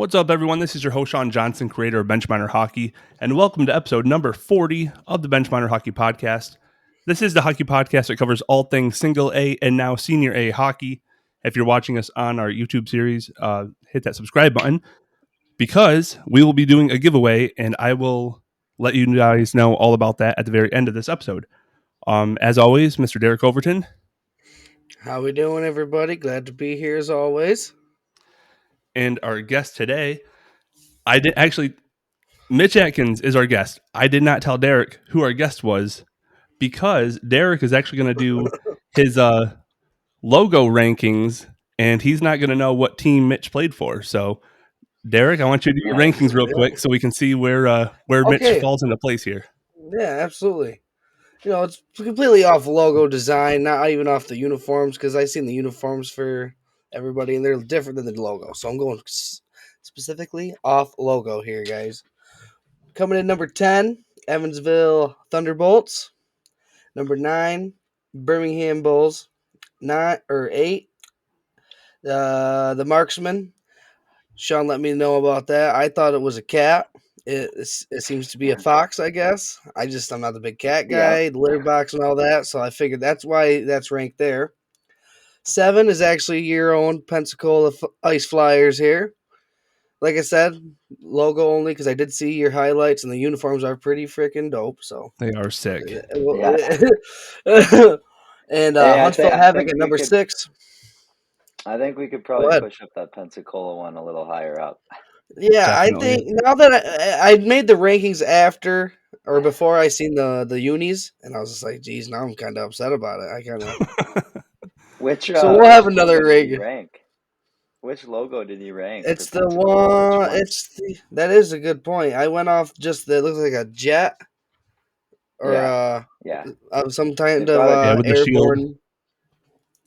What's up, everyone? This is your host, Sean Johnson, creator of Bench Minor Hockey, and welcome to episode number 40 of the Bench Minor Hockey Podcast. This is the hockey podcast that covers all things single A and now senior A hockey. If you're watching us on our YouTube series, hit that subscribe button because we will be doing a giveaway, and I will let you guys know all about that at the very end of this episode. As always, Mr. Derek Overton. How we doing, everybody? Glad to be here as always. And our guest today, Mitch Atkins is our guest. I did not tell Derek who our guest was because Derek is actually going to do his logo rankings, and he's not going to know what team Mitch played for. So, Derek, I want you to do your rankings real quick so we can see where Mitch falls into place here. Yeah, absolutely. You know, it's completely off logo design, not even off the uniforms, because I've seen the uniforms for everybody, and they're different than the logo. So I'm going specifically off logo here, guys. Coming in number 10, Evansville Thunderbolts. Number 9, Birmingham Bulls. 8, the Marksman. Sean let me know about that. I thought it was a cat. It seems to be a fox, I guess. I'm not the big cat guy, the litter box and all that, so I figured that's why that's ranked there. 7 is actually your own Pensacola Ice Flyers here. Like I said, logo only because I did see your highlights and the uniforms are pretty freaking dope. So they are sick. And Huntsville Havoc at number 6. I think we could probably push up that Pensacola one a little higher up. Yeah, definitely. I think now that I made the rankings after or before I seen the unis, and I was just like, geez, now I'm kind of upset about it. I kind of. So we'll have another rank. Which logo did you rank? It's the one. That is a good point. I went off just that looks like a jet, or some kind of airborne.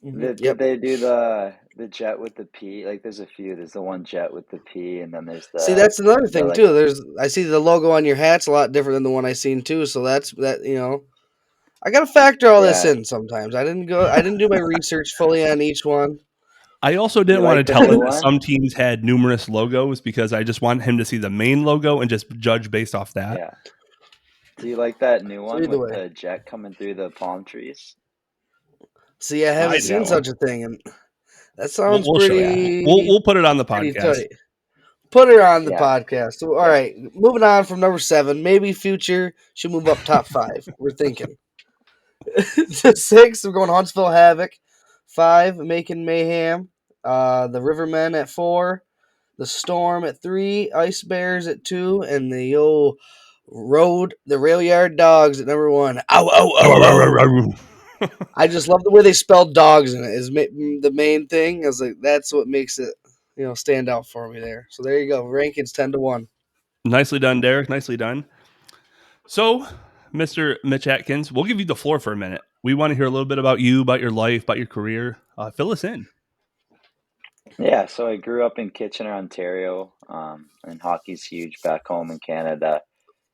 Did they do the jet with the P? Like, there's a few. There's the one jet with the P, and then there's the. See, that's another thing too. I see the logo on your hat's a lot different than the one I seen too. So that's that. You know, I got to factor all this in. Sometimes I didn't do my research fully on each one. I also didn't want to tell him that some teams had numerous logos because I just want him to see the main logo and just judge based off that. Yeah. Do you like that new one with the jet coming through the palm trees? See, I haven't seen such a thing, and that sounds pretty. We'll put it on the podcast. Put it on the podcast. So, all right, moving on from number 7. Maybe future should move up top 5. We're thinking. 6, we're going Huntsville Havoc. 5, Macon Mayhem. The Rivermen at 4. The Storm at 3. Ice Bears at 2, and the Rail Yard Dogs at number 1. Ow, ow, ow, ow, ow. I just love the way they spelled dogs in it. Is the main thing. I was like, that's what makes it, stand out for me there. So there you go. Rankings 10-1. Nicely done, Derek. Nicely done. So, Mr. Mitch Atkins, we'll give you the floor for a minute. We want to hear a little bit about you, about your life, about your career. Fill us in. Yeah, so I grew up in Kitchener, Ontario, and hockey's huge back home in Canada.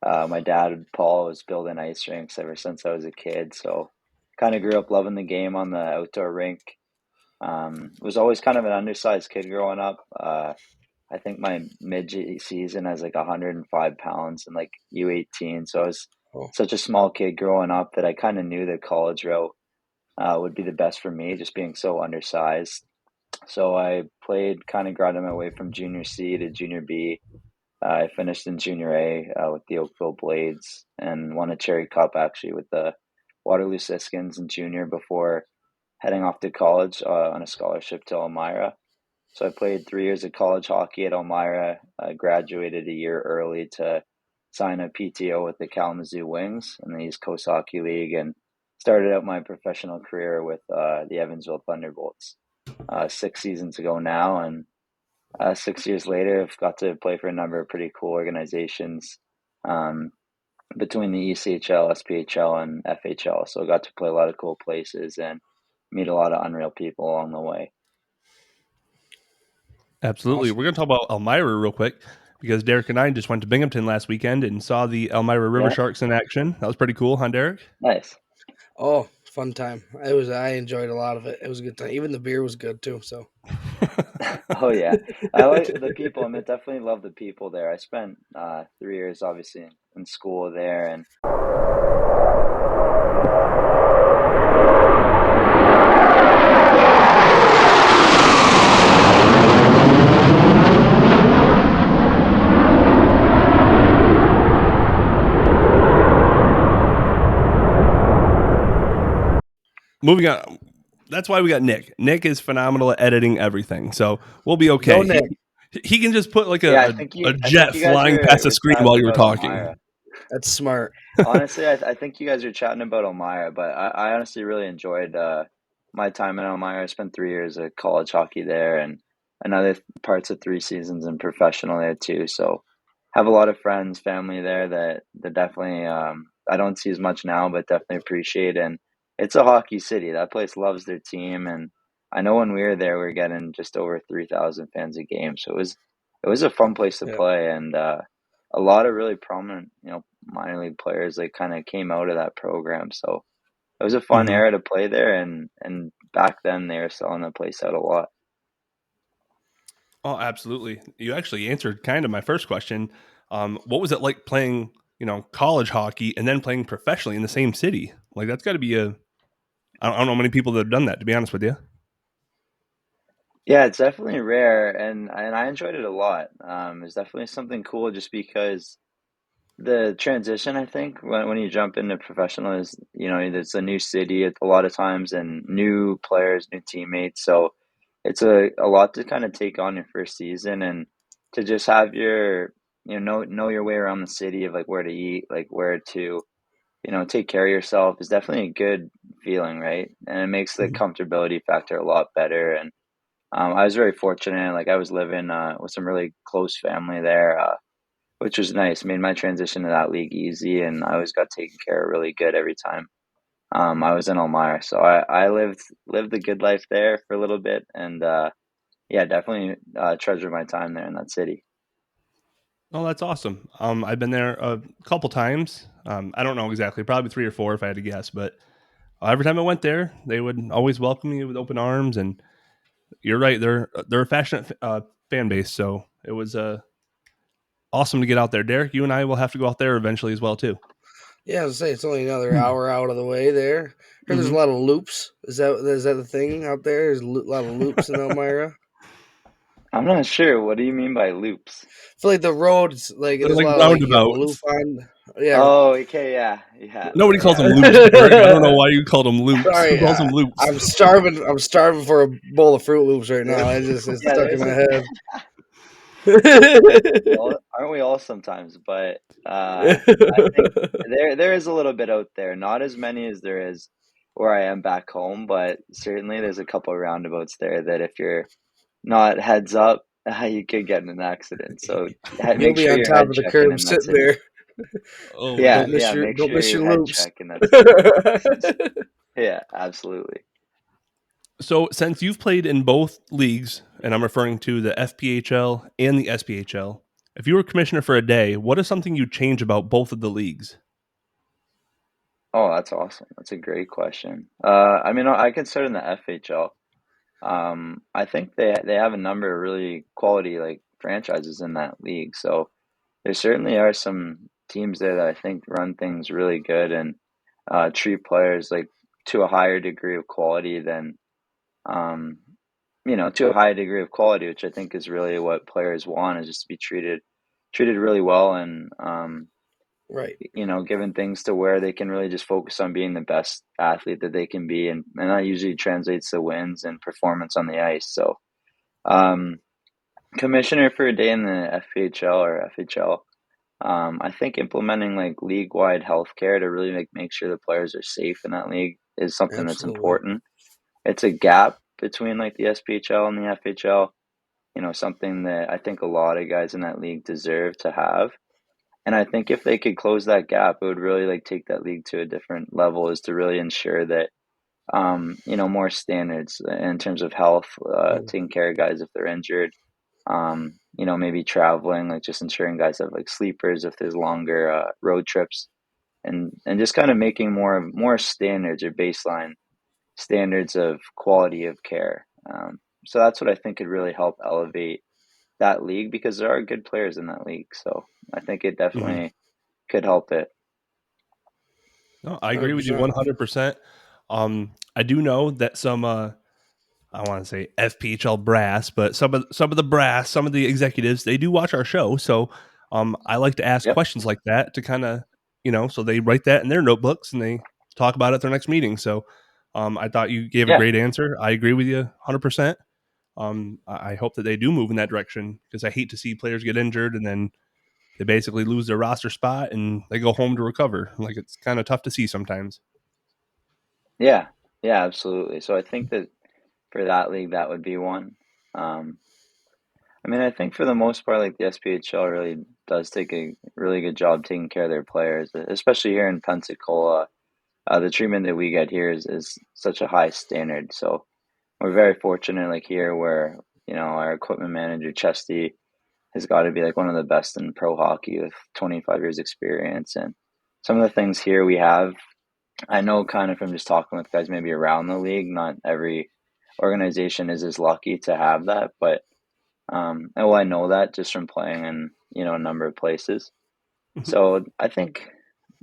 My dad, Paul, was building ice rinks ever since I was a kid, so kind of grew up loving the game on the outdoor rink. Was always kind of an undersized kid growing up. I think my mid-season I was like 105 pounds and like U18. So I was such a small kid growing up that I kind of knew the college route would be the best for me, just being so undersized. So I played, kind of grinding my way from junior C to junior B. I finished in junior A with the Oakville Blades and won a Cherry Cup actually with the Waterloo Siskins in junior before heading off to college on a scholarship to Elmira. So I played 3 years of college hockey at Elmira. I graduated a year early to sign a PTO with the Kalamazoo Wings in the East Coast Hockey League and started out my professional career with the Evansville Thunderbolts 6 seasons ago now. And 6 years later, I've got to play for a number of pretty cool organizations between the ECHL, SPHL, and FHL. So I got to play a lot of cool places and meet a lot of unreal people along the way. Absolutely. Awesome. We're going to talk about Elmira real quick because Derek and I just went to Binghamton last weekend and saw the Elmira River Sharks in action. That was pretty cool, huh, Derek? Nice. Oh, fun time. I enjoyed a lot of it. It was a good time. Even the beer was good too. So Oh yeah, I like the people. I mean, definitely love the people there. I spent 3 years obviously in school there, and Moving on. That's why we got Nick. Nick is phenomenal at editing everything, so we'll be okay. Go Nick. He can just put like yeah, a I think jet you guys flying past the were screen chatting while you were about talking. Elmira. That's smart. Honestly, I think you guys are chatting about Elmira, but I honestly really enjoyed my time in Elmira. I spent 3 years of college hockey there, and another parts of 3 seasons in professional there too. So have a lot of friends, family there that definitely I don't see as much now, but definitely appreciate. And it's a hockey city. That place loves their team, and I know when we were there, we were getting just over 3,000 fans a game. So it was a fun place to Yeah. play, and a lot of really prominent, minor league players like kind of came out of that program. So it was a fun Mhm. era to play there, and back then they were selling the place out a lot. Oh, absolutely. You actually answered kind of my first question. What was it like playing, college hockey and then playing professionally in the same city? Like that's got to be I don't know many people that have done that, to be honest with you. Yeah, it's definitely rare, and I enjoyed it a lot. It's definitely something cool just because the transition, I think, when you jump into professional is, it's a new city a lot of times and new players, new teammates. So it's a lot to kind of take on your first season and to just have your, know your way around the city of like where to eat, like where to, take care of yourself is definitely a good feeling, right? And it makes the Mhm. comfortability factor a lot better. And I was very fortunate. Like I was living with some really close family there. Which was nice. Made my transition to that league easy, and I always got taken care of really good every time. I was in Elmira, so I lived a good life there for a little bit, and yeah, definitely treasure my time there in that city. Oh, that's awesome. I've been there a couple times. I don't know exactly, probably 3 or 4 if I had to guess, but every time I went there, they would always welcome me with open arms. And you're right, they're a passionate fan base, so it was awesome to get out there. Derek, you and I will have to go out there eventually as well too. Yeah, I was say it's only another hour out of the way there. Heard there's a Mm-hmm. lot of loops. Is that the thing out there? There's a lot of loops in Elmira. I'm not sure. What do you mean by loops? I feel like the roads, like They're there's a like lot of like you got the loop roundabouts. on. Yeah, Oh, okay, yeah, yeah, Nobody calls yeah. them loops, Derek. I don't know why you called them loops. Who sorry, calls them loops? I'm starving. I'm starving for a bowl of Fruit Loops right now. It's Yeah, stuck in there's my a head. Well, aren't we all sometimes? I think there is a little bit out there. Not as many as there is where I am back home, but certainly there's a couple of roundabouts there that if you're not heads up, you could get in an accident. So You'll make be sure on you're top head of the checking curb in that sitting city. there. Oh Yeah, man. yeah, make Don't sure miss you your head loops. check in that city. Yeah, absolutely. So since you've played in both leagues, and I'm referring to the FPHL and the SPHL, if you were commissioner for a day, what is something you'd change about both of the leagues? Oh, that's awesome. That's a great question. I mean, I can start in the FHL. I think they have a number of really quality like franchises in that league. So there certainly are some teams there that I think run things really good and treat players like to a higher degree of quality than um, to a high degree of quality, which I think is really what players want is just to be treated really well and Right. given things to where they can really just focus on being the best athlete that they can be, and that usually translates to wins and performance on the ice. So, um, commissioner for a day in the FPHL or FHL, I think implementing like league-wide healthcare to really make sure the players are safe in that league is something that's Absolutely. important. It's a gap between like the SPHL and the FHL, something that I think a lot of guys in that league deserve to have. And I think if they could close that gap, it would really like take that league to a different level is to really ensure that more standards in terms of health, Mm. taking care of guys if they're injured, maybe traveling, like just ensuring guys have like sleepers if there's longer road trips and just kind of making more standards or baseline standards of quality of care. So that's what I think could really help elevate that league, because there are good players in that league. So I think it Mhm. definitely could help it. No, I agree with you 100%. 100%. I do know that some I want to say FPHL brass, but some of the brass, some of the executives, they do watch our show. So I like to ask Yep. questions like that to kind of, so they write that in their notebooks and they talk about it at their next meeting. So I thought you gave a Yeah. great answer. I agree with you 100%. I hope that they do move in that direction, because I hate to see players get injured and then they basically lose their roster spot and they go home to recover. Like, it's kind of tough to see sometimes. Yeah. Yeah, absolutely. So I think that for that league, that would be one. Um, I mean, I think for the most part, like the SPHL really does take a really good job taking care of their players, especially here in Pensacola. The treatment that we get here is such a high standard. So we're very fortunate, like here, where our equipment manager Chesty has got to be like one of the best in pro hockey with 25 years experience, and some of the things here we have. I know kind of from just talking with guys maybe around the league, not every organization is as lucky to have that, but and well, I know that just from playing in a number of places. Mhm. So I think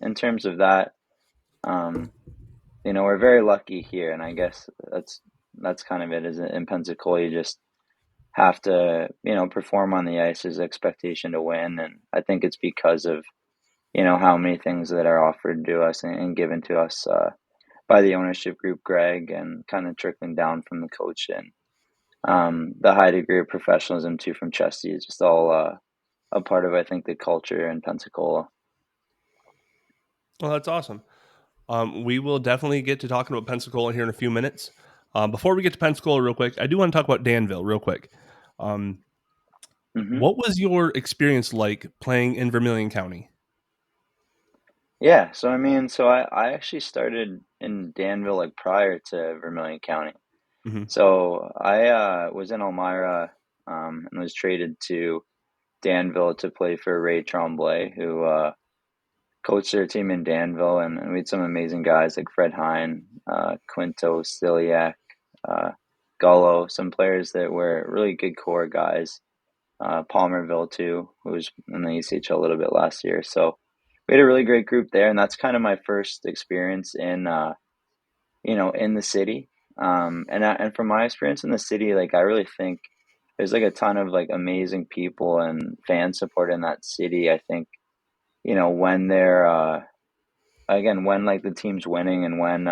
in terms of that, um, we're very lucky here, and I guess that's kind of it. Is in Pensacola, you just have to perform on the ice. There's expectation to win, and I think it's because of how many things that are offered to us and given to us by the ownership group, Greg, and kind of trickling down from the coach, and the high degree of professionalism too from Chesty is just all a part of, I think, the culture in Pensacola. Well, that's awesome. We will definitely get to talking about Pensacola here in a few minutes. Before we get to Pensacola, real quick, I do want to talk about Danville real quick. Um, Hmm. what was your experience like playing in Vermilion County? Yeah, so I mean, I actually started in Danville like prior to Vermilion County. Hmm. So I was in Elmira and was traded to Danville to play for Ray Tremblay, who coached their team in Danville, and we had some amazing guys like Fred Hine, Quinto Stiliak, uh, Gullo, some players that were really good core guys. Palmerville too, who was in the ECHL a little bit last year. So we had a really great group there, and that's kind of my first experience in in the city. And from my experience in the city, like I really think there's like a ton of like amazing people and fan support in that city. I think when they're again when like the team's winning and when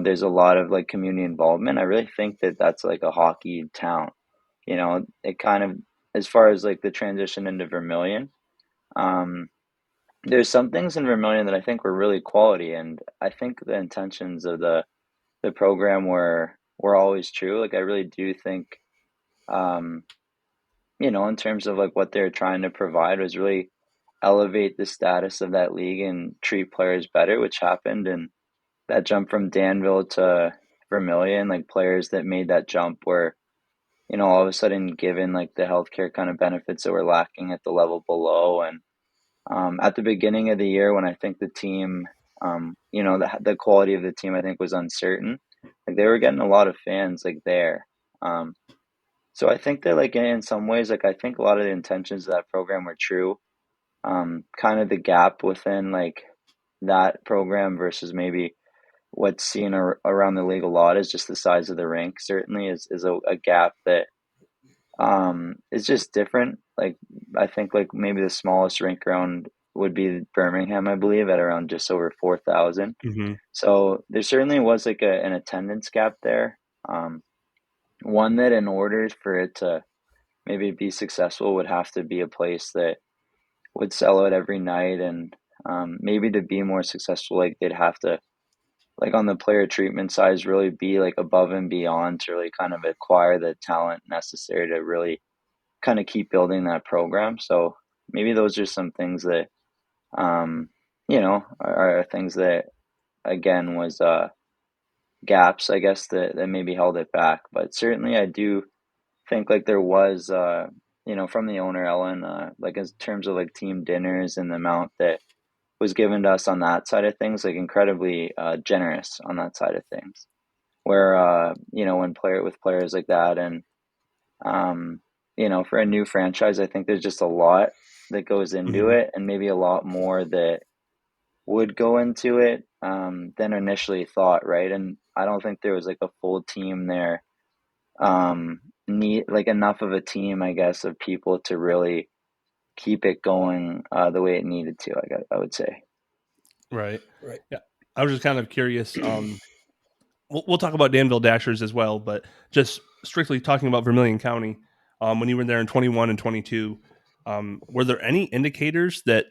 there's a lot of like community involvement. I really think that that's like a hockey town. It kind of, as far as like the transition into Vermilion, um, there's some things in Vermilion that I think were really quality, and I think the intentions of the program were always true. Like I really do think, um, in terms of like what they're trying to provide was really elevate the status of that league and treat players better, which happened. And that jump from Danville to Vermilion, like players that made that jump were, all of a sudden given like the healthcare kind of benefits that were lacking at the level below. And at the beginning of the year, when I think the team, the quality of the team, I think was uncertain. Like they were getting a lot of fans like there. Um, so I think that like in some ways, like I think a lot of the intentions of that program were true. Kind of the gap within like that program versus maybe what's seen around the league a lot is just the size of the rink. Certainly is a gap that it's just different. Like I think like maybe the smallest rink around would be Birmingham, I believe, at around just over 4,000. Hmm. So there certainly was like an attendance gap there. Um, One that in order for it to maybe be successful would have to be a place that would sell out every night, and maybe to be more successful, like they'd have to like on the player treatment side really be like above and beyond to really kind of acquire the talent necessary to really kind of keep building that program. So maybe those are some things that are things that again was gaps, I guess, that maybe held it back. But certainly I do think like there was from the owner Ellen, like in terms of like team dinners and the amount that was given to us on that side of things, like incredibly generous on that side of things. Where when with players like that, and for a new franchise, I think there's just a lot that goes into Mhm. it, and maybe a lot more that would go into it than initially thought, right? And I don't think there was like a full team there, need like enough of a team, I guess, of people to really keep it going the way it needed to. I would say. Right. Right. Yeah. I was just kind of curious. We'll talk about Danville Dashers as well, but just strictly talking about Vermilion County, when you were there in 21 and 22, were there any indicators that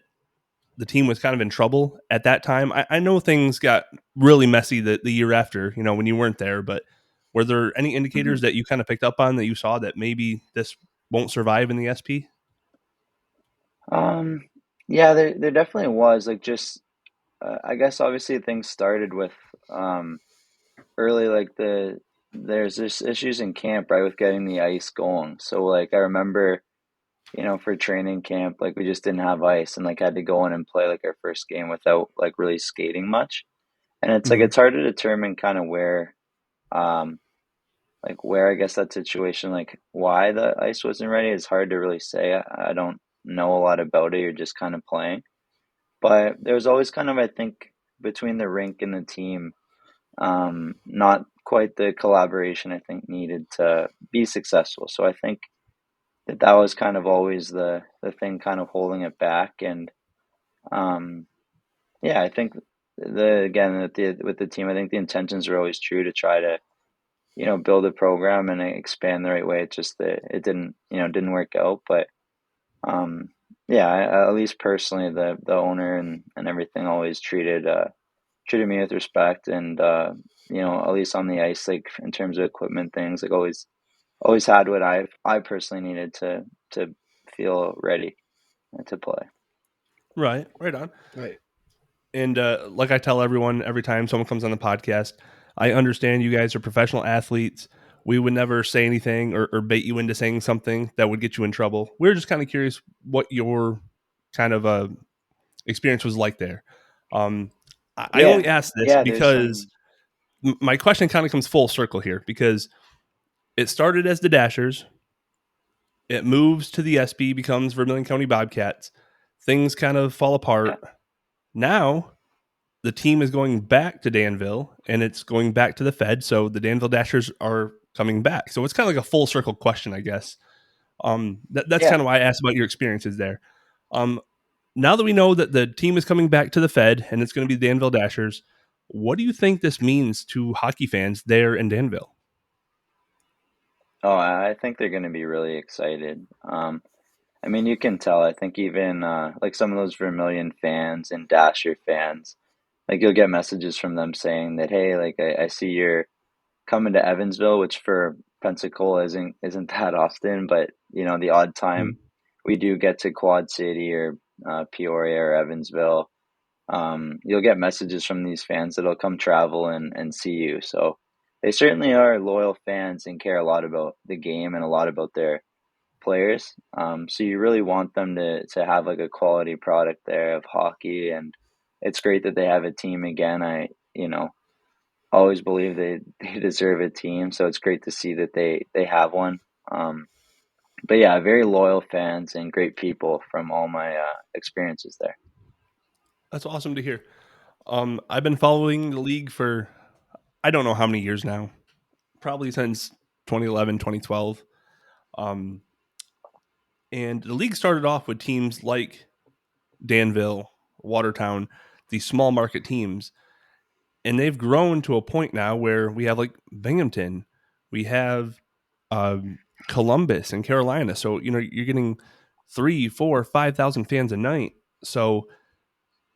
the team was kind of in trouble at that time? I know things got really messy the year after, when you weren't there, but were there any indicators Mhm. that you kind of picked up on that you saw that maybe this won't survive in the SP? Um, yeah, there definitely was like just I guess obviously things started with early like there's this issues in camp, right, with getting the ice going. So like I remember, for training camp, like we just didn't have ice and like had to go in and play like our first game without like really skating much. And it's like Hmm. it's hard to determine kind of um where I guess that situation, like why the ice wasn't ready is hard to really say. I don't know a lot about it. You're just kind of playing. But there was always kind of, I think, between the rink and the team, not quite the collaboration I think needed to be successful. So I think that was kind of always the thing kind of holding it back. And um, yeah, I think with the team, I think the intentions were always true to try to build a program and expand the right way. It's just that it didn't work out. But yeah, at least personally, the owner and everything always treated me with respect, and at least on the ice, like in terms of equipment things, like always had what I personally needed to feel ready to play. Right. Right on. Right. And like I tell everyone every time someone comes on the podcast, I understand you guys are professional athletes. We would never say anything or bait you into saying something that would get you in trouble. We're just kind of curious what your kind of experience was like there. I Yeah, only ask this yeah. There's because some. my question kind of comes full circle here because it started as the Dashers, it moves to the SB, becomes Vermilion County Bobcats. Things kind of fall Yeah, apart. Now the team is going back to Danville and it's going back to the Fed. So the Danville Dashers are coming back. So it's kind of like a full circle question, I guess. That's yeah. kind of why I asked about your experiences there. Um, now that we know that the team is coming back to the Fed and it's going to be the Danville Dashers, what do you think this means to hockey fans there in Danville? Oh, I think they're going to be really excited. I mean, you can tell. I think even like some of those Vermilion fans and Dasher fans, like you'll get messages from them saying that, hey, like I see you're coming to Evansville, which for Pensacola isn't that often, but the odd time we do get to Quad City or Peoria or Evansville, you'll get messages from these fans that'll come travel and see you. So they certainly are loyal fans and care a lot about the game and a lot about their players. So you really want them to have like a quality product there of hockey, and it's great that they have a team again. I always believe they deserve a team, so it's great to see that they have one. Um, but yeah, very loyal fans and great people from all my experiences there. That's awesome to hear. I've been following the league for I don't know how many years now, probably since 2011, 2012. Um, and the league started off with teams like Danville, Watertown, these small market teams. And they've grown to a point now where we have like Binghamton, we have Columbus and Carolina. So, you're getting 3, 4, 5,000 fans a night. So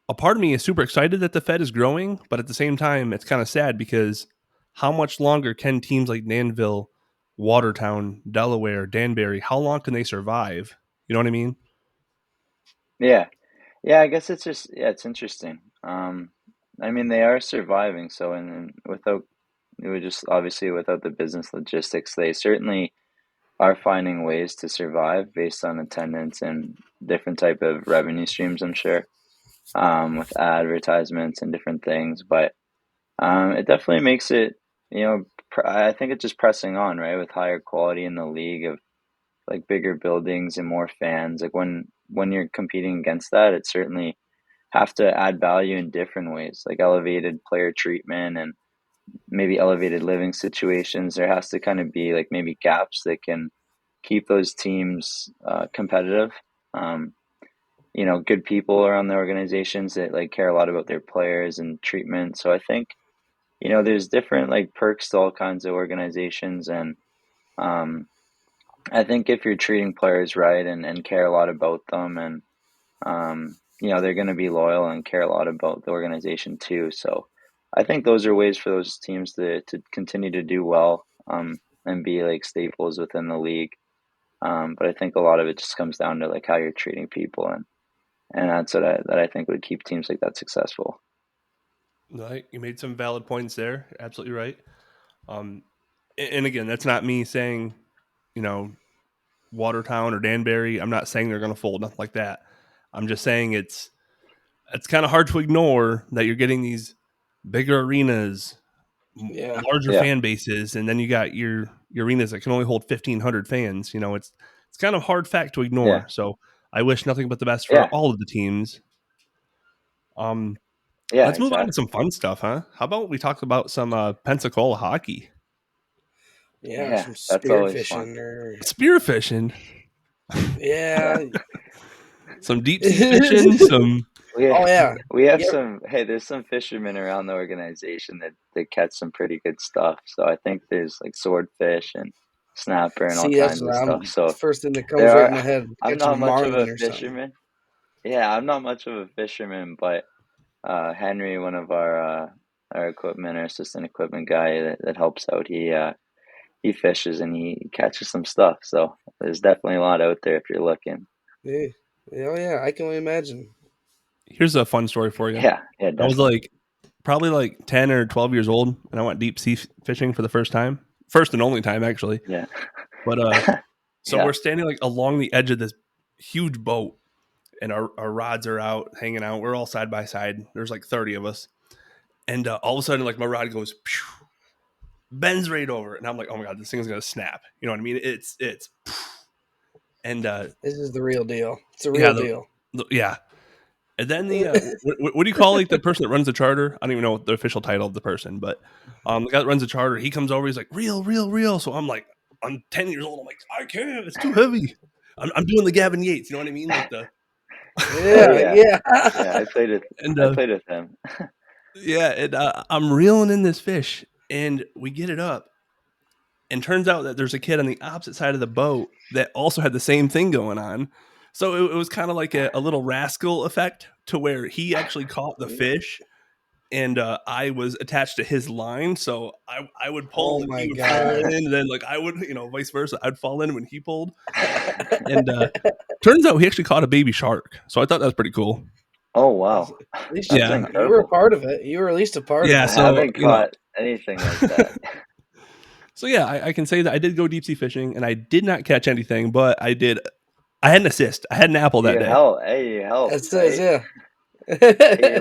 a part of me is super excited that the Fed is growing, but at the same time, it's kind of sad because how much longer can teams like Danville, Watertown, Delaware, Danbury, how long can they survive? You know what I mean? Yeah, yeah. I guess it's just it's interesting. I mean, they are surviving. So, and without it would just obviously without the business logistics, they certainly are finding ways to survive based on attendance and different type of revenue streams, I'm sure. with advertisements and different things. But it definitely makes it, I think it's just pressing on, right, with higher quality in the league of like bigger buildings and more fans. Like when you're competing against that, it certainly have to add value in different ways, like elevated player treatment and maybe elevated living situations. There has to kind of be like maybe gaps that can keep those teams competitive. Um, good people around the organizations that like care a lot about their players and treatment. So I think, there's different like perks to all kinds of organizations. And um, I think if you're treating players right and care a lot about them and they're going to be loyal and care a lot about the organization too. So I think those are ways for those teams to continue to do well and be like staples within the league. But I think a lot of it just comes down to like how you're treating people, and that's what I think would keep teams like that successful. Right, you made some valid points there. Absolutely right. And again, that's not me saying, Watertown or Danbury. I'm not saying they're going to fold, nothing like that. I'm just saying it's kind of hard to ignore that you're getting these bigger arenas, Yeah. larger fan bases, and then you got your arenas that can only hold 1,500 fans. It's kind of hard fact to ignore. Yeah, So I wish nothing but the best for yeah, all of the teams. Um, yeah, let's move on to some exactly. fun stuff, huh? How about we talk about some Pensacola hockey? Yeah, Yeah, some that's always fun. spearfishing or Spearfishing, Yeah. yeah. some deep sea fishing, some We Oh yeah. we have Yep. there's some fishermen around the organization that catch some pretty good stuff. So I think there's like swordfish and snapper and all See, that's kinds what of stuff. I'm. So First thing that comes there right in my are head: I'm catching a not much of a marlin or something. fisherman. Yeah, I'm not much of a fisherman, but Henry, one of our equipment, our assistant equipment guy that helps out, he fishes and he catches some stuff. So there's definitely a lot out there if you're looking. Yeah. Oh yeah, I can only imagine. Here's a fun story for you. Yeah, yeah, I was definitely. like probably like 10 or 12 years old, and I went deep sea fishing for the first time. First and only time, actually. Yeah. But so Yeah. we're standing like along the edge of this huge boat, and our rods are out, hanging out. We're all side by side. There's like 30 of us. And all of a sudden, like my rod goes, pew, bends right over. And I'm like, oh my God, this thing is going to snap. You know what I mean? It's, and This is the real deal. It's a yeah, real deal. yeah. And then the what do you call like the person that runs the charter? I don't even know what the official title of the person, but the guy that runs the charter, he comes over, he's like, reel, reel, reel. So I'm like, I'm 10 years old. I'm like, I can't, it's too heavy. I'm doing the Gavin Yates, you know what I mean? Like the Oh Yeah, yeah. yeah. Yeah, and I played with him. yeah, and I'm reeling in this fish, and we get it up, and turns out that there's a kid on the opposite side of the boat that also had the same thing going on. So it was kind of like a little rascal effect to where he actually caught the fish, and I was attached to his line, so I would pull Oh when he my would fall god. in, and then like I would, vice versa. I'd fall in when he pulled, and turns out he actually caught a baby shark. So I thought that was pretty cool. Oh At wow. least That's Yeah, you were a incredible. part of it. You were at least a part of yeah. I it. So haven't caught anything like that. so yeah, I can say that I did go deep sea fishing, and I did not catch anything, but I did. I had an assist. I had an apple that day. You helped, It says, right? yeah. Hey, your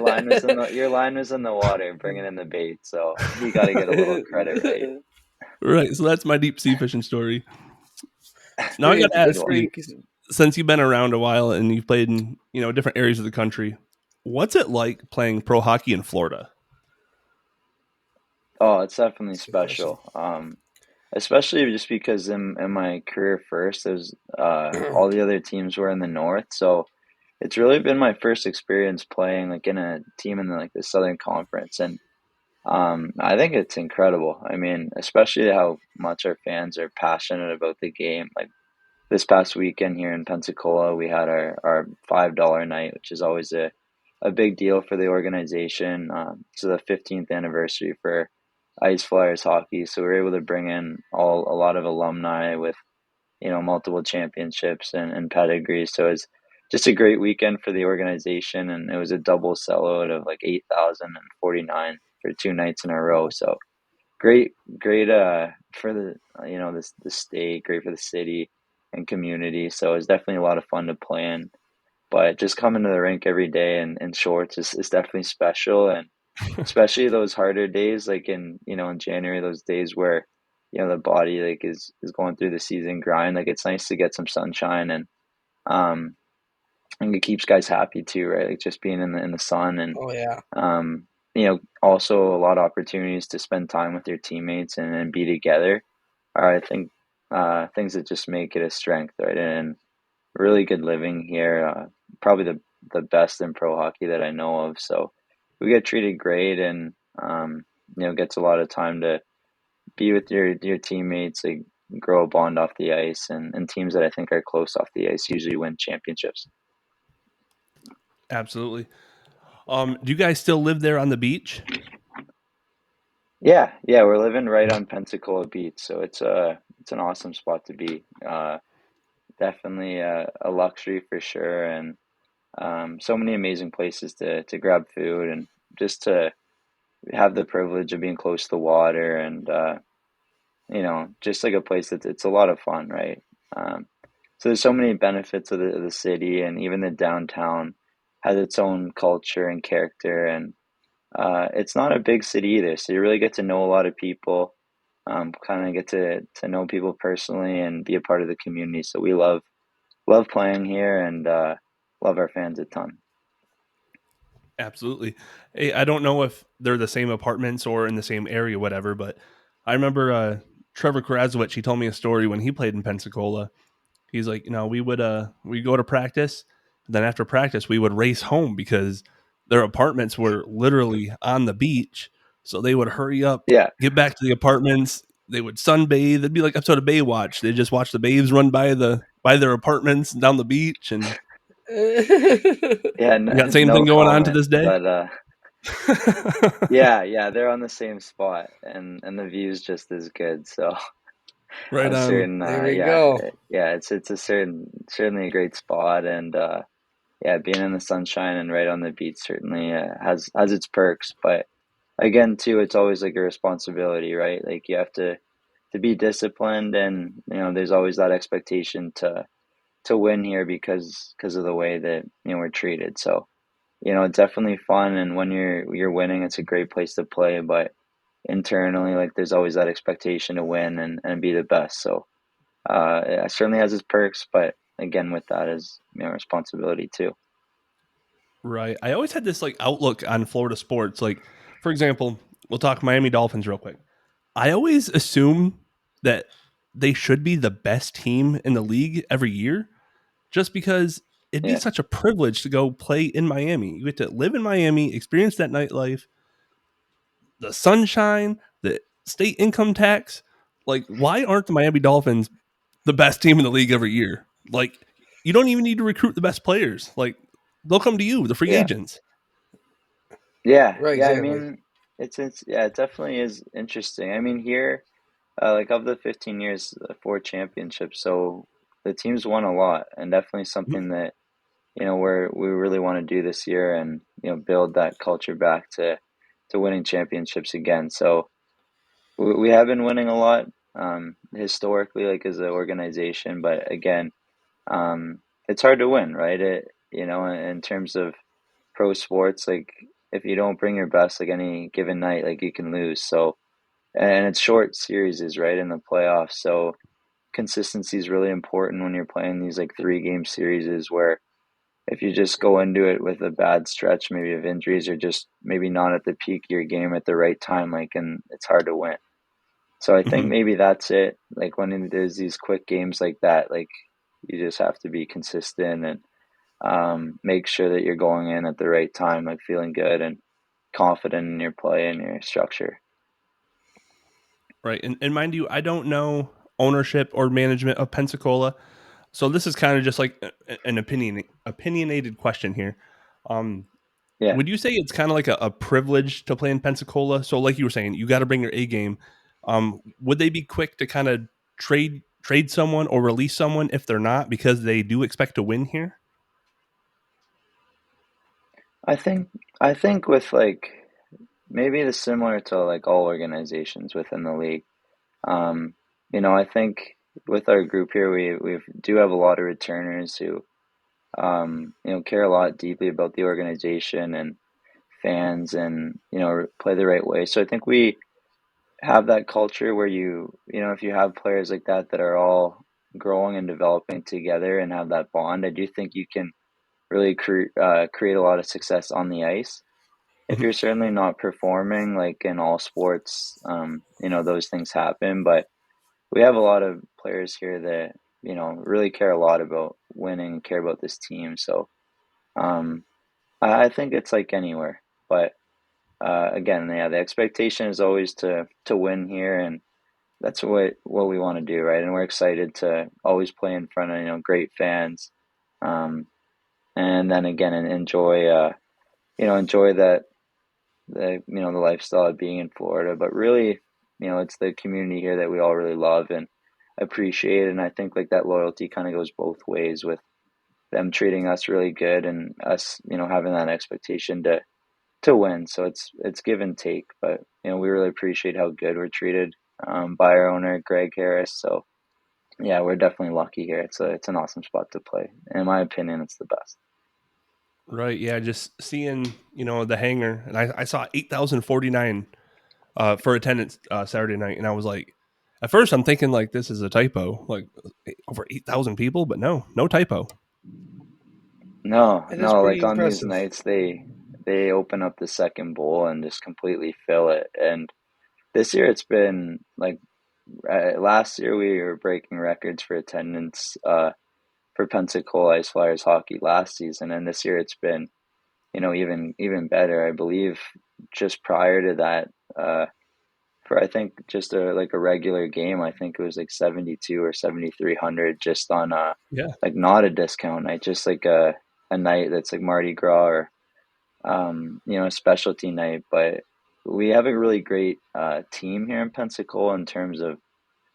line was in the water, bringing in the bait, so you got to get a little credit, right? Right. So that's my deep sea fishing story. Now I got Pretty, to that's ask pretty. you, since you've been around a while and you've played in different areas of the country, what's it like playing pro hockey in Florida? Oh, it's definitely That's a good question. special. Especially just because in my career first, there's all the other teams were in the north, so it's really been my first experience playing like in a team in the Southern Conference, and I think it's incredible. I mean, especially how much our fans are passionate about the game. Like this past weekend here in Pensacola, we had our $5 night, which is always a big deal for the organization. It's the 15th anniversary for Ice Flyers hockey, so we were able to bring in a lot of alumni with multiple championships and pedigree. So it's just a great weekend for the organization, and it was a double sellout of like 8,049 for 2 nights in a row. So great for the state, great for the city and community. So it was definitely a lot of fun to play in. but just coming to the rink every day in shorts is definitely special. And especially those harder days, like in January, those days where, the body like is going through the season grind. Like it's nice to get some sunshine um and it keeps guys happy too, right? Like just being in the sun and Oh yeah. also a lot of opportunities to spend time with your teammates and be together are, I think, things that just make it a strength, right? And really good living here, probably the best in pro hockey that I know of. So we get treated great, and gets a lot of time to be with your teammates, like grow a bond off the ice, and teams that I think are close off the ice usually win championships. Absolutely. Do you guys still live there on the beach? Yeah, we're living right on Pensacola Beach, so it's an awesome spot to be. Definitely a luxury for sure, and so many amazing places to grab food and just to have the privilege of being close to the water, and just like a place that it's a lot of fun, right? Um, so there's so many benefits of the city, and even the downtown has its own culture and character, and it's not a big city either, so you really get to know a lot of people, kind of get to know people personally and be a part of the community. So we love playing here, and love our fans a ton. Absolutely. Hey, I don't know if they're the same apartments or in the same area, whatever, but I remember Trevor Krasowicz, he told me a story when he played in Pensacola. He's like, we go to practice, then after practice we would race home because their apartments were literally on the beach. So they would hurry up, Yeah, get back to the apartments, they would sunbathe. It'd be like episode of Baywatch. They just watch the babes run by their apartments down the beach, and yeah, you got the same no thing going on to comment, this day. but yeah, they're on the same spot, and the view's just as good. So Right a on. certain, There we go. yeah, it's a certainly a great spot, and yeah, being in the sunshine and right on the beach certainly has its perks. But again, too, it's always like a responsibility, right? Like you have to be disciplined, and there's always that expectation to win here because of the way that we're treated. So it's definitely fun, and when you're winning, it's a great place to play. But internally, like there's always that expectation to win and be the best. So it certainly has its perks, but again, with that is responsibility too. Right. I always had this like outlook on Florida sports. Like, for example, we'll talk Miami Dolphins real quick. I always assume that they should be the best team in the league every year just because it'd be Yeah, such a privilege to go play in Miami. You get to live in Miami, experience that nightlife, the sunshine, the state income tax. Like, why aren't the Miami Dolphins the best team in the league every year? Like, you don't even need to recruit the best players. Like, they'll come to you, the free yeah, agents. Right, yeah. I exactly. mean, it's yeah, it definitely is interesting. I mean, here, like of the 15 years, 4 championships. So the team's won a lot, and definitely something that we really want to do this year, and build that culture back to winning championships again. So we have been winning a lot, historically, like as an organization, but again, um, it's hard to win, right? In terms of pro sports, like if you don't bring your best, like any given night, like you can lose. So, and it's short series, right, in the playoffs. So consistency is really important when you're playing these like 3 game series where if you just go into it with a bad stretch, maybe of injuries, or just maybe not at the peak of your game at the right time, like, and it's hard to win. So I think Mhm. maybe that's it. Like when there's these quick games like that, like you just have to be consistent and make sure that you're going in at the right time, like feeling good and confident in your play and your structure. Right. And mind you, I don't know ownership or management of Pensacola. So this is kind of just like an opinionated question here. Um, Yeah. would you say it's kind of like a privilege to play in Pensacola? So like you were saying, you got to bring your A game. Would they be quick to kind of trade someone or release someone if they're not because they do expect to win here? I think I think with like maybe the similar to like all organizations within the league. Um, I think with our group here, we do have a lot of returners who care a lot deeply about the organization and fans, and play the right way. So I think we have that culture where if you have players like that that are all growing and developing together and have that bond, I do think you can really create a lot of success on the ice. If Mhm. you're certainly not performing, like in all sports, those things happen. But we have a lot of players here that really care a lot about winning, care about this team. So um, I think it's like anywhere, but again, yeah, the expectation is always to win here, and that's what we want to do, right? And we're excited to always play in front of great fans, um, and then again, and enjoy that the lifestyle of being in Florida. But really, it's the community here that we all really love and appreciate, and I think like that loyalty kind of goes both ways with them treating us really good and us, having that expectation to win. So it's give and take, but we really appreciate how good we're treated by our owner, Greg Harris. So yeah, we're definitely lucky here. It's an awesome spot to play. In my opinion, it's the best. Right. Yeah. Just seeing, the hangar, and I saw 8,049 for attendance Saturday night, and I was like, at first I'm thinking like this is a typo, like over 8,000 people, but no typo. No, It is no, pretty like on these impressive. nights they open up the second bowl and just completely fill it. And this year it's been like last year we were breaking records for attendance for Pensacola Ice Flyers hockey last season, and this year it's been even better. I believe just prior to that, for I think just a regular game, I think it was like 72 or 7,300 just on Yeah. like not a discount night, just like a night that's like Mardi Gras or a specialty night. But we have a really great team here in Pensacola in terms of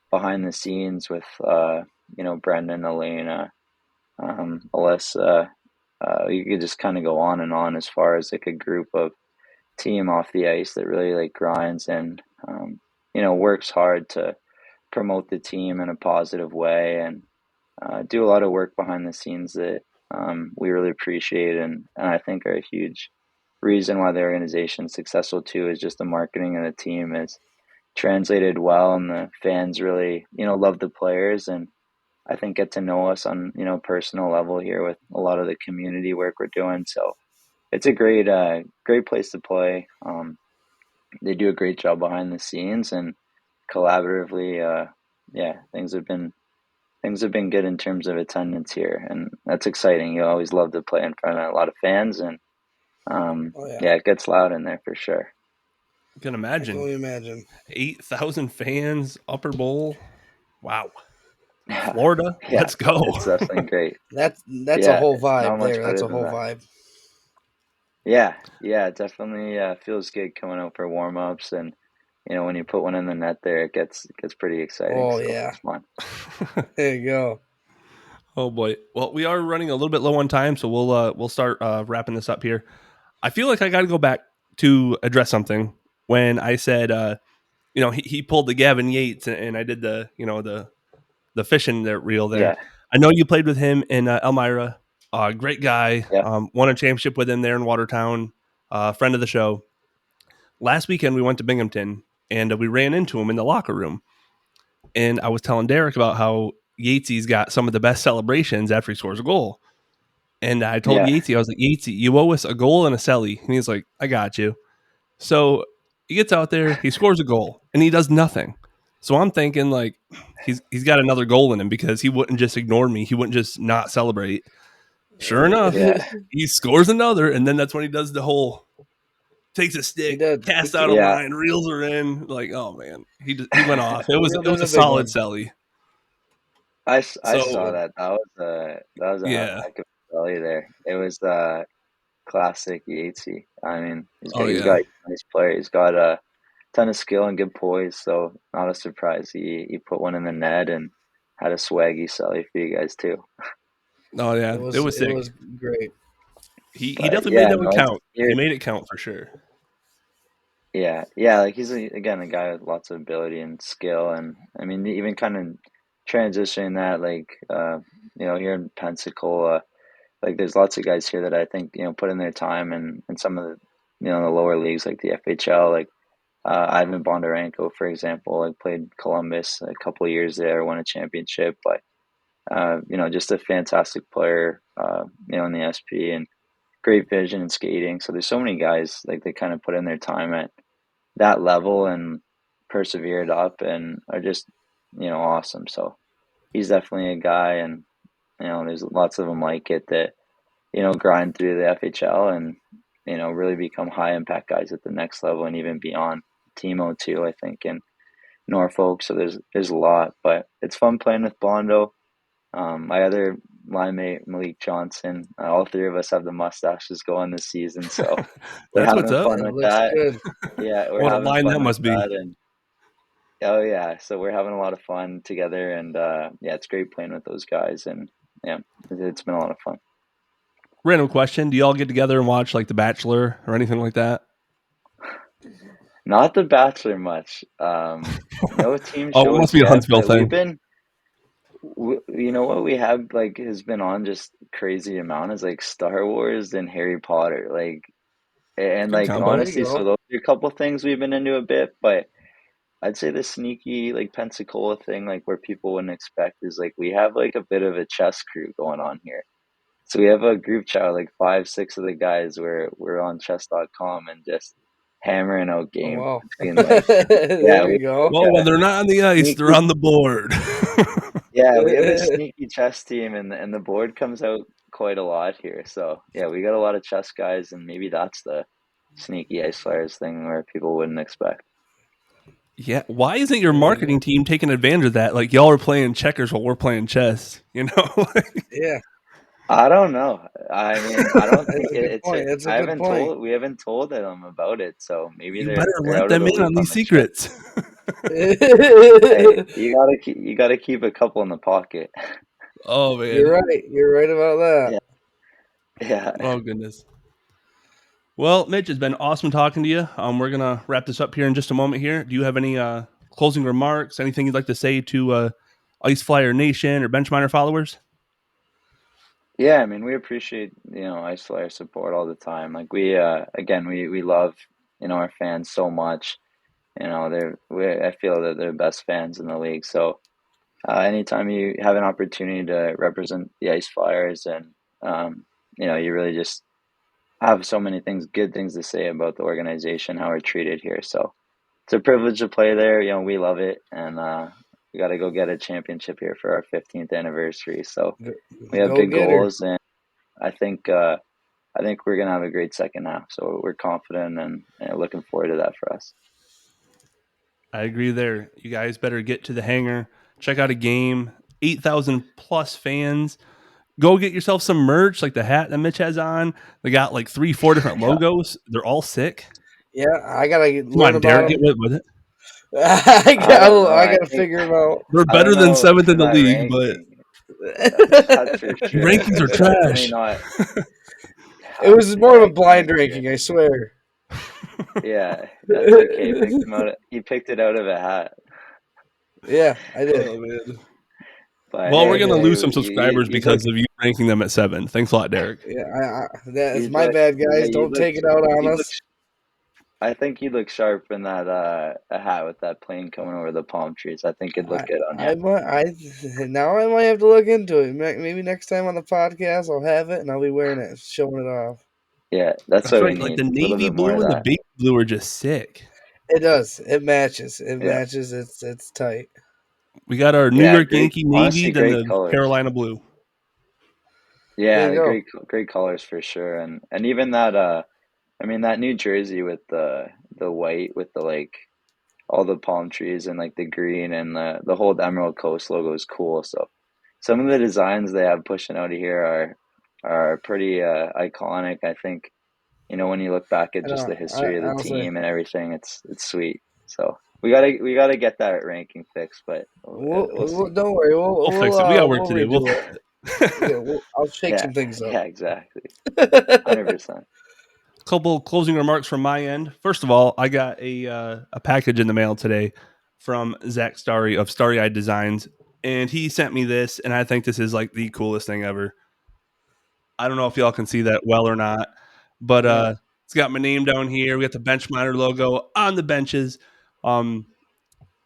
behind the scenes with Brendan, Elena, Alyssa. You could just kind of go on and on as far as like a group of team off the ice that really like grinds and works hard to promote the team in a positive way and do a lot of work behind the scenes that we really appreciate and I think are a huge reason why the organization is successful too is just the marketing of the team is translated well and the fans really love the players and I think get to know us on personal level here with a lot of the community work we're doing. So it's a great place to play. They do a great job behind the scenes and collaboratively. Yeah, things have been good in terms of attendance here, and that's exciting. You always love to play in front of a lot of fans, and Oh yeah, yeah, it gets loud in there for sure. I can I can imagine only imagine. 8,000 fans, Upper Bowl. Wow. Yeah, Florida, yeah, let's go. it's definitely great. That's a Yeah, whole not vibe much there. That's better a than whole that. vibe. Yeah, yeah, it definitely feels good coming out for warm ups, and when you put one in the net there, it gets pretty exciting. Oh So yeah, it's fun. there you go. Oh boy. Well, we are running a little bit low on time, so we'll start wrapping this up here. I feel like I got to go back to address something when I said, he pulled the Gavin Yates, and I did the fishing there reel there. Yeah, I know you played with him in Elmira. Great guy. yeah, Won a championship with him there in Watertown. Friend of the show. Last weekend we went to Binghamton, and we ran into him in the locker room. And I was telling Derek about how Yatesy's got some of the best celebrations after he scores a goal. And I told yeah. Yatesy, I was like, Yatesy, you owe us a goal and a celly. And he's like, I got you. So he gets out there, he scores a goal, and he does nothing. So I'm thinking like he's got another goal in him because he wouldn't just ignore me. He wouldn't just not celebrate. Sure enough, Yeah, he scores another, and then that's when he does the whole takes a He stick, did. casts out a yeah. line, reels her in. Like, oh man, he went off. It He was reeled it was in a a big solid one. celly. I He saw So did. that. That was a yeah, heck of a rally there. It was classic Yatesy. I mean, he's oh got he's yeah. got a nice player. He's got a ton of skill and good poise. So not a surprise. He put one in the net and had a swaggy celly for you guys too. Oh It yeah, it was was it sick. was great. He But definitely made yeah, that one no, it's count. He here. made it count for sure. Yeah. Like he's again a guy with lots of ability and skill, and I mean even kind of transitioning that like here in Pensacola. like there's lots of guys here that I think put in their time and some of the the lower leagues like the FHL, like Ivan Bondarenko, for example, like played Columbus a couple of years there, won a championship, but just a fantastic player, in the SP and great vision and skating. So there's so many guys like they kind of put in their time at that level and persevered up and are just awesome. So he's definitely a guy, and there's lots of them like it that grind through the FHL and really become high impact guys at the next level and even beyond. Timo too, I think, in Norfolk. So there's a lot, but it's fun playing with Bondo. My other line mate, Malik Johnson, all three of us have the mustaches going this season, so we're That's what's having up. fun It with looks that. good. Yeah, we're What a having line that fun with must be. that, and oh yeah, so we're having a lot of fun together, and yeah, it's great playing with those guys, and yeah, it's been a lot of fun. Random question: do y'all get together and watch like The Bachelor or anything like that? Not The Bachelor much. No team Oh, it must shows be a yet, Huntsville but we've thing. been. What we have like has been on just crazy amount is like Star Wars and Harry Potter, like. And Good like combo. There you honestly, so go. those are a couple things we've been into a bit, but I'd say the sneaky like Pensacola thing, like where people wouldn't expect, is like we have like a bit of a chess crew going on here. So we have a group chat, like 5, 6 of the guys where we're on chess.com and just hammering out Oh games wow. between like yeah, There we you go. Well, when they're not on the ice, they're sneaky on the board. we have a sneaky chess team and the board comes out quite a lot here. So yeah, we got a lot of chess guys, and maybe that's the sneaky Ice Flyers thing where people wouldn't expect. Yeah, why isn't your There you marketing go. team taking advantage of that? Like y'all are playing checkers while we're playing chess. Yeah, I don't know. I mean, I don't think that's a good it's point. a. That's a I good haven't point. told. We haven't told them about it, so maybe You they're better they're let out of them the in on loop on these the check. secrets. Hey, you gotta keep a couple in the pocket. Oh You're man. right. You're right about that. Yeah, yeah, Oh goodness. Well, Mitch, it's been awesome talking to you. We're gonna wrap this up here in just a moment. Here, do you have any closing remarks? Anything you'd like to say to Ice Flyer Nation or Benchminer followers? yeah. I mean, we appreciate Ice Flyer support all the time. Like we again, we love our fans so much. I feel that they're the best fans in the league. So anytime you have an opportunity to represent the Ice Flyers, and you really just have so many good things to say about the organization, how we're treated here. So it's a privilege to play there. We love it, and we got to go get a championship here for our 15th anniversary. So we have Go big get her. goals, and I think we're gonna have a great second half. So we're confident and looking forward to that for us. I agree there. You guys better get to the hangar, check out a game. 8,000 plus fans. Go get yourself some merch, like the hat that Mitch has on. They got like 3, 4 different Yeah, logos. They're all sick. Yeah, I gotta Come learn on, about Derek, get them. with it. I don't know. I gotta figure them out. They're I don't better than know seventh for in the that league, but ranking. That's for your sure. rankings are It's definitely trash. not. It was more of a blind Thank you. ranking, I swear. Yeah, that's okay. He picked it out of a hat. Yeah, I did. Oh man. But Well, we're hey, gonna hey, lose some you, subscribers you look. because of you ranking them at 7. Thanks a lot, Derek. Yeah, that's You my look. bad, Yeah, guys. Don't take it out on You look. us. I think you look sharp in that a hat with that plane coming over the palm trees. I think it'd look good on you. Now I might have to look into it. Maybe next time on the podcast I'll have it and I'll be wearing it, showing it off. Yeah, that's That's what we right. Like need. the A little navy bit more blue of and the that. baby blue are just sick. It does. It matches. It Yeah, matches. It's tight. We got our New yeah. York Great. Yankee navy, Honestly, then great the colors. Carolina blue. There you Yeah, go. great colors for sure. And even that. I mean that New Jersey with the white with the like all the palm trees and like the green and the whole Emerald Coast logo is cool. So some of the designs they have pushing out of here are pretty iconic. I think when you look back at I just know. the history of the I'll say. team and everything, it's sweet. So we gotta get that ranking fixed, but we'll see. Don't worry. We'll fix it. We got work We'll to do. We'll redo it. fix it. Yeah, I'll shake Yeah, some things up. yeah, exactly, 100%. Couple closing remarks from my end. First of all, I got a package in the mail today from Zach Starry of Starry Eyed Designs, and he sent me this, and I think this is like the coolest thing ever. I don't know if y'all can see that well or not, but it's got my name down here. We got the Bench Miner logo on the benches.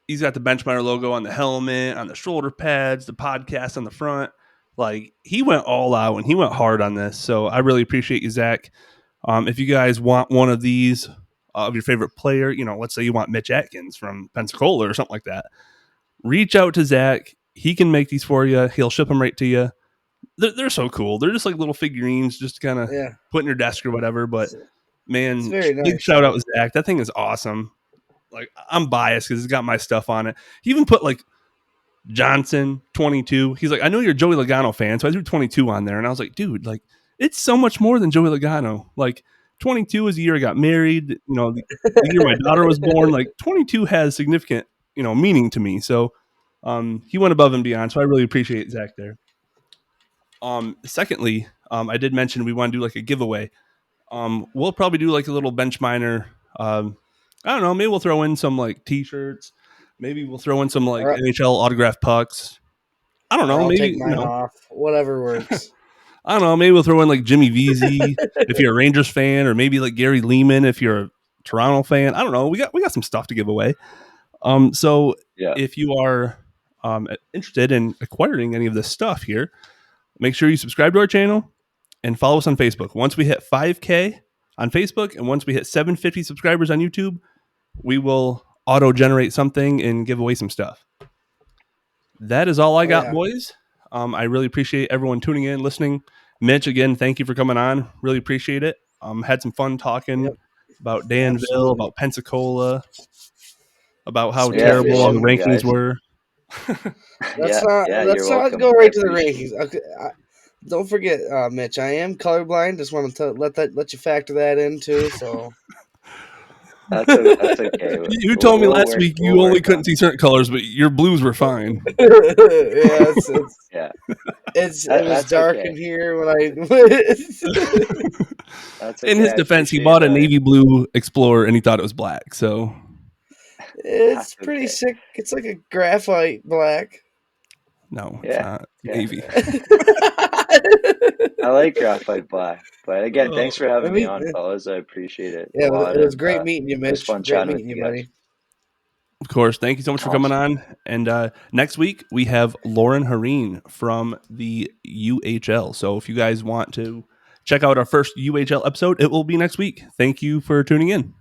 He's got the Bench Miner logo on the helmet, on the shoulder pads, the podcast on the front. Like, he went all out and he went hard on this. So I really appreciate you, Zach. If you guys want one of these of your favorite player, let's say you want Mitch Atkins from Pensacola or something like that, reach out to Zach. He can make these for you. He'll ship them right to you. They're so cool. They're just like little figurines, just kind of put in your desk or whatever. But man, very nice. Big shout out to Zach. That thing is awesome. Like, I'm biased because it's got my stuff on it. He even put like Johnson 22. He's like, I know you're a Joey Logano fan, so I threw 22 on there, and I was like, dude, like, it's so much more than Joey Logano. Like, 22 is the year I got married. The year my daughter was born. Like, 22 has significant meaning to me. So he went above and beyond. So I really appreciate Zach there. Secondly, I did mention we want to do like a giveaway. We'll probably do like a little Bench Miner. I don't know. Maybe we'll throw in some like T-shirts. Maybe we'll throw in some like NHL autographed pucks. I don't know. I'll maybe take mine off. Whatever works. I don't know. Maybe we'll throw in like Jimmy Vesey if you're a Rangers fan, or maybe like Gary Lehman if you're a Toronto fan. I don't know. We got some stuff to give away. So if you are interested in acquiring any of this stuff here, make sure you subscribe to our channel and follow us on Facebook. Once we hit 5K on Facebook and once we hit 750 subscribers on YouTube, we will auto-generate something and give away some stuff. That is all I got, boys. I really appreciate everyone tuning in, listening. Mitch, again, thank you for coming on. Really appreciate it. Had some fun talking about Danville, about Pensacola, about how terrible all the rankings were. Let's not go right to the rankings. Okay, don't forget, Mitch, I am colorblind. Just want to let you factor that in too. So that's okay. You told me last week you only couldn't see certain colors, but your blues were fine. It was dark in here when I. In his defense, he bought a navy blue Explorer and he thought it was black. So it's pretty sick. It's like a graphite black. No, it's not navy. I like graphite black. But again, thanks for having me on, fellas. I appreciate it. Yeah, it was great meeting you, Mitch. It was fun chatting with you, buddy. Of course. Thank you so much for coming on. And next week, we have Lauren Hareen from the UHL. So if you guys want to check out our first UHL episode, it will be next week. Thank you for tuning in.